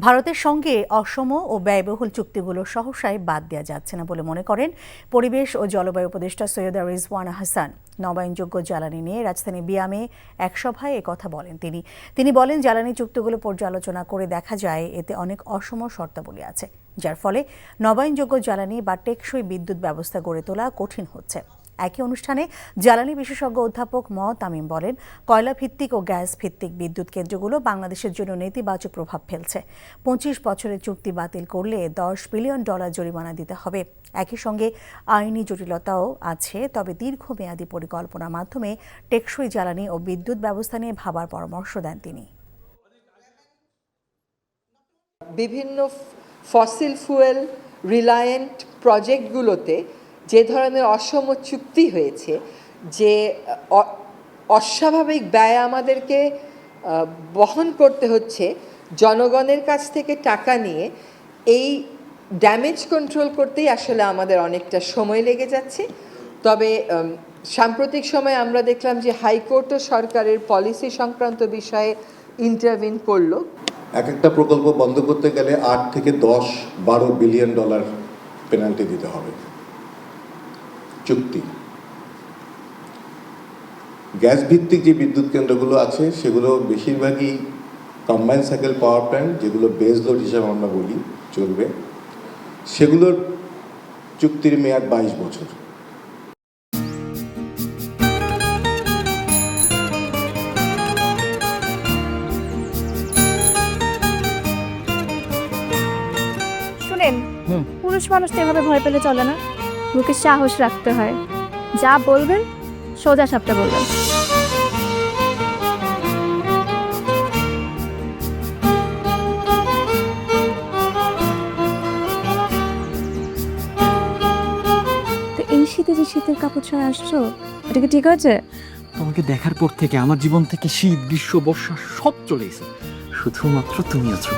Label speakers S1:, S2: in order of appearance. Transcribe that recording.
S1: ভারতের সঙ্গে অসম ও ব্যয়বহুল চুক্তিগুলো সহসায় বাদ দেওয়া যাচ্ছে না বলে মনে করেন পরিবেশ ও জলবায়ু উপদেষ্টা সৈয়দা রিজওয়ানা হাসান। নবায়নযোগ্য জ্বালানি নিয়ে রাজধানী বিয়ামে এক সভায় একথা বলেন তিনি বলেন, জ্বালানি চুক্তিগুলো পর্যালোচনা করে দেখা যায় এতে অনেক অসম শর্তাবলী আছে, যার ফলে নবায়নযোগ্য জ্বালানি বা টেকসই বিদ্যুৎ ব্যবস্থা গড়ে তোলা কঠিন হচ্ছে। একই অনুষ্ঠানে জ্বালানি বিশেষজ্ঞ অধ্যাপক তামিম বলেন, কয়লা ভিত্তিক ও গ্যাস ভিত্তিক বিদ্যুৎ কেন্দ্রগুলো বাংলাদেশের জন্য নেতিবাচক প্রভাব ফেলছে। 25 বছরের চুক্তি বাতিল করলে $10 বিলিয়ন জরিমানা দিতে হবে। একই সঙ্গে আইনি জটিলতাও আছে, তবে দীর্ঘমেয়াদী পরিকল্পনার মাধ্যমে টেকসই জ্বালানি ও বিদ্যুৎ ব্যবস্থা নিয়ে ভাবার পরামর্শ দেন তিনি।
S2: বিভিন্ন ফসিল ফুয়েল রিলায়েন্ট প্রজেক্টগুলোতে যে ধরনের অসম চুক্তি হয়েছে, যে অস্বাভাবিক ব্যয় আমাদেরকে বহন করতে হচ্ছে জনগণের কাছ থেকে টাকা নিয়ে, এই ড্যামেজ কন্ট্রোল করতেই আসলে আমাদের অনেকটা সময় লেগে যাচ্ছে। তবে সাম্প্রতিক সময়ে আমরা দেখলাম যে হাইকোর্টও সরকারের পলিসি সংক্রান্ত বিষয়ে ইন্টারভিন করলো।
S3: এক একটা প্রকল্প বন্ধ করতে গেলে 8 থেকে 10-12 বিলিয়ন ডলার পেনাল্টি দিতে হবে। চুক্তি গ্যাস ভিত্তিক যে বিদ্যুৎ কেন্দ্রগুলো আছে সেগুলো বেশিরভাগই কম্বাইন্ড সাইকেল পাওয়ার প্ল্যান্ট, যেগুলো বেস লোড হিসাবে আমরা বলি চলবে, সেগুলোর চুক্তির মেয়াদ 22 বছর।
S4: শুনেন, পুরুষ মানুষ তো এভাবে ভয় পেলে চলে না, বুকে সাহস রাখতে হয়। যা বলবেন সোজা সাপটা বলবেন। তো এই শীতে যে শীতের কাপড় ছাড়া আসছো, এটা কি ঠিক আছে?
S5: তোমাকে দেখার পর থেকে আমার জীবন থেকে শীত, গ্রীষ্ম, বর্ষা সব চলে গেছে, শুধুমাত্র তুমি আছো।